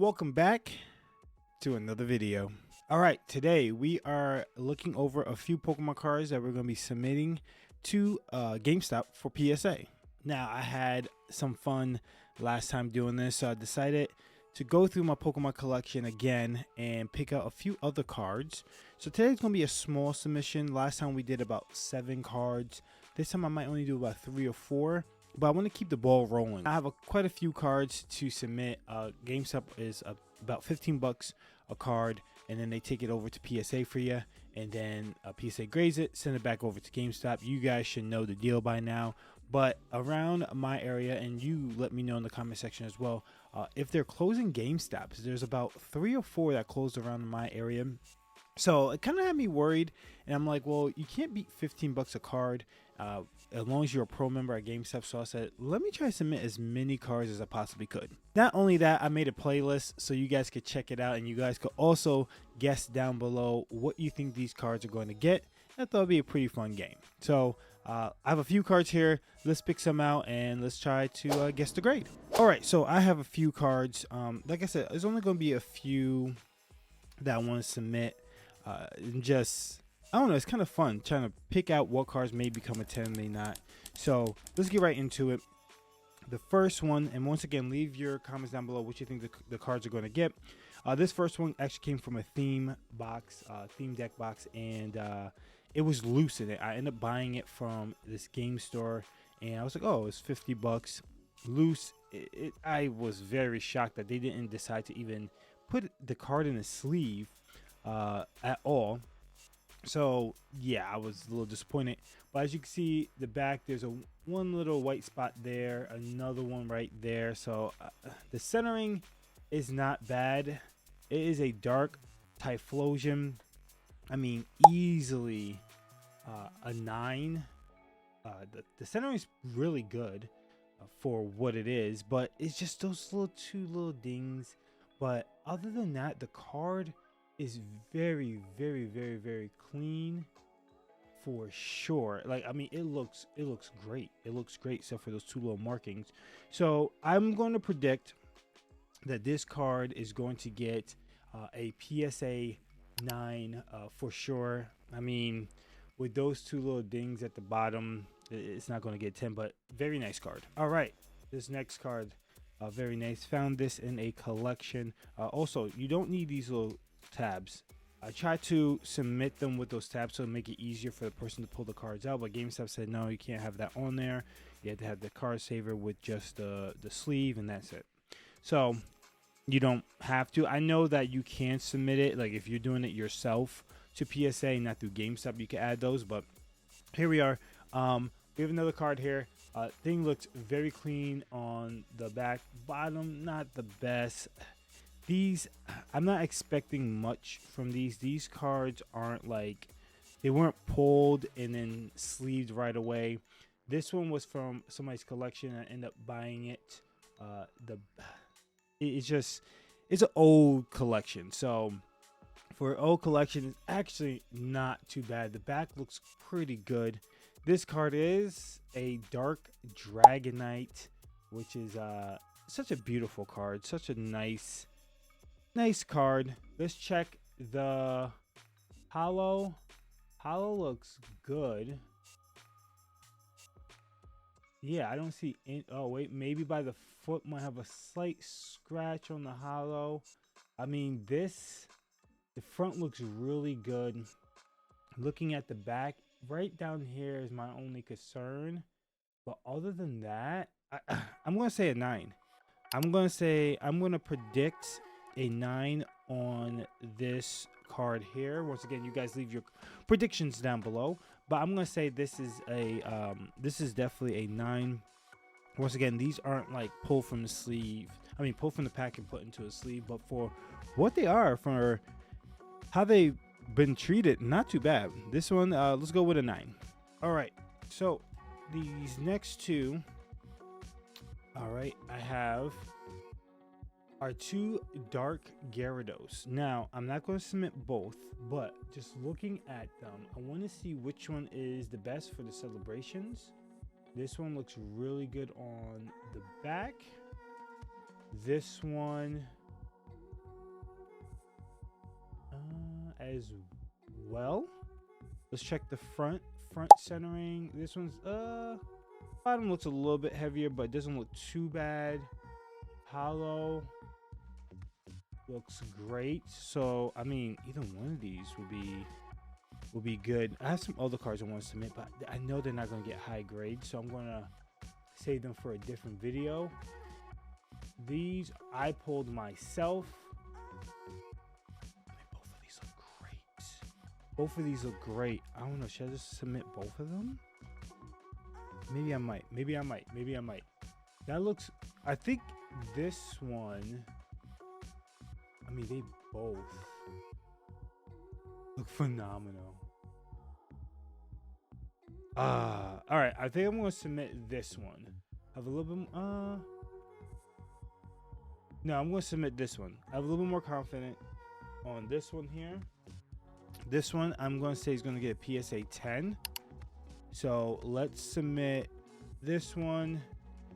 Welcome back to another video. Alright, today we are looking over a few Pokemon cards that we're going to be submitting to GameStop for PSA. Now, I had some fun last time doing this, so I decided to go through my Pokemon collection again and pick out a few other cards. So today's going to be a small submission. Last time we did about 7 cards. This time I might only do about 3 or 4. But I want to keep the ball rolling. I have quite a few cards to submit. GameStop is about 15 bucks a card, and then they take it over to PSA for you, and then PSA grades it, send it back over to GameStop. You guys should know the deal by now. But around my area, and you let me know in the comment section as well, if they're closing GameStops, there's about 3 or 4 that closed around my area. So it kind of had me worried, and I'm like, well, you can't beat 15 bucks a card as long as you're a pro member at GameStop. So I said, let me try to submit as many cards as I possibly could. Not only that, I made a playlist so you guys could check it out, and you guys could also guess down below what you think these cards are going to get. I thought it'd be a pretty fun game. So I have a few cards here. Let's pick some out and let's try to guess the grade. All right, so I have a few cards. Like I said, there's only going to be a few that I want to submit. And just, I don't know, it's kind of fun trying to pick out what cards may become a 10 and may not. So let's get right into it. The first one, and once again, leave your comments down below what you think the cards are going to get. This first one actually came from a theme box, theme deck box, and it was loose in it. I ended up buying it from this game store, and I was like, oh, it's 50 bucks loose. I was very shocked that they didn't decide to even put the card in a sleeve at all. So yeah, I was a little disappointed. But as you can see, the back, there's one little white spot there, another one right there. So the centering is not bad. It is a dark Typhlosion. I mean, easily a 9. The centering is really good for what it is, but it's just those two little dings. But other than that, the card is very, very, very, very clean for sure. Like, I mean, it looks great. It looks great except for those 2 little markings. So I'm going to predict that this card is going to get a PSA 9 for sure. I mean, with those 2 little dings at the bottom, it's not going to get 10, but very nice card. All right, this next card, very nice. Found this in a collection. Also, you don't need these little tabs. I tried to submit them with those tabs so to make it easier for the person to pull the cards out, but GameStop said no, you can't have that on there. You have to have the card saver with just the sleeve, and that's it. So you don't have to. I know that you can submit it, like if you're doing it yourself to PSA, not through GameStop, you can add those. But here we are. We have another card here. Thing looks very clean on the back. Bottom, not the best. These, I'm not expecting much from these. These cards aren't like, they weren't pulled and then sleeved right away. This one was from somebody's collection. I ended up buying it. It's an old collection. So for an old collection, it's actually not too bad. The back looks pretty good. This card is a Dark Dragonite, which is such a beautiful card. Such a nice card. Let's check the holo. Holo looks good. Yeah, I don't see any. Oh wait, maybe by the foot might have a slight scratch on the holo. I mean, the front looks really good. Looking at the back, right down here is my only concern. But other than that, I'm gonna say a 9. I'm gonna predict a 9 on this card here. Once again, you guys leave your predictions down below, but I'm gonna say this is definitely a 9. Once again, these aren't like pulled from the sleeve, I mean pulled from the pack and put into a sleeve, but for what they are, for how they've been treated, not too bad. This one, let's go with a 9. All right, so these next 2, all right, I have are 2 Dark Gyarados. Now, I'm not going to submit both, but just looking at them, I want to see which one is the best for the celebrations. This one looks really good on the back. This one as well. Let's check the front centering. This one's bottom looks a little bit heavier, but it doesn't look too bad. Hollow looks great. So I mean, either one of these will be good. I have some other cards I want to submit, but I know they're not going to get high grades, so I'm going to save them for a different video. These I pulled myself. Both of these look great. Both of these look great. I don't know. Should I just submit both of them? Maybe I might. Maybe I might. Maybe I might. That looks. I think this one. I mean, they both look phenomenal. All right. I think I'm gonna submit this one. Have a little bit. No, I'm gonna submit this one. I have a little bit more confident on this one here. This one, I'm gonna say is gonna get a PSA 10. So let's submit this one.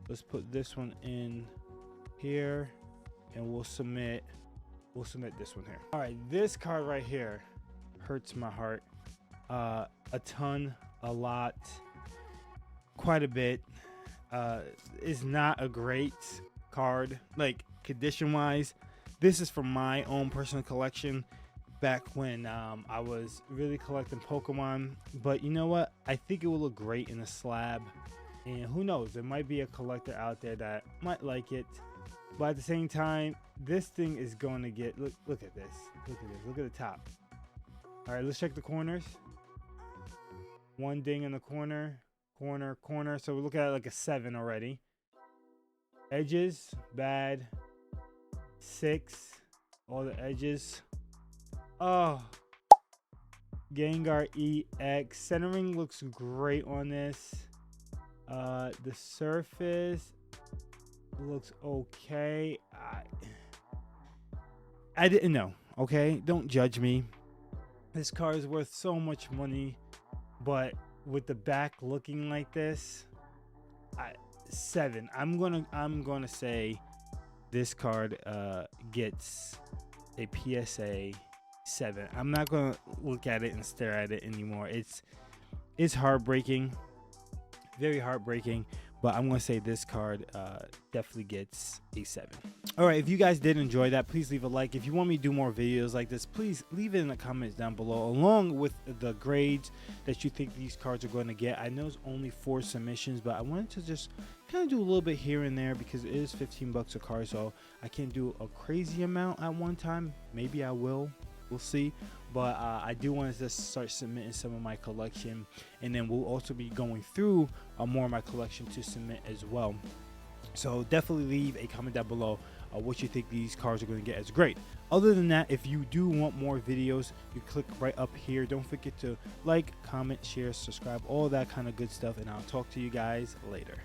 Let's put this one in here, and we'll submit this one here. All right, this card right here hurts my heart a ton, a lot, quite a bit. Is not a great card, like condition wise. This is from my own personal collection back when I was really collecting Pokemon. But you know what, I think it will look great in a slab, and who knows, there might be a collector out there that might like it. But at the same time, this thing is going to get, look at this, look at the top. All right, let's check the corners. One ding in the corner. So we look at it like a 7 already. Edges, bad. 6, all the edges. Oh, Gengar EX. Centering looks great on this. The surface looks okay. I didn't know. Okay, don't judge me. This car is worth so much money, but with the back looking like this, 7. I'm gonna say this card gets a PSA 7. I'm not gonna look at it and stare at it anymore. It's heartbreaking, very heartbreaking. But I'm gonna say this card definitely gets a 7. All right, if you guys did enjoy that, please leave a like. If you want me to do more videos like this, please leave it in the comments down below, along with the grades that you think these cards are going to get. I know it's only 4 submissions, but I wanted to just kind of do a little bit here and there because it is 15 bucks a card, so I can't do a crazy amount at one time. Maybe I will. We'll see. But I do want to just start submitting some of my collection, and then we'll also be going through more of my collection to submit as well. So definitely leave a comment down below what you think these cards are going to get as great. Other than that, if you do want more videos, you click right up here. Don't forget to like, comment, share, subscribe, all that kind of good stuff, and I'll talk to you guys later.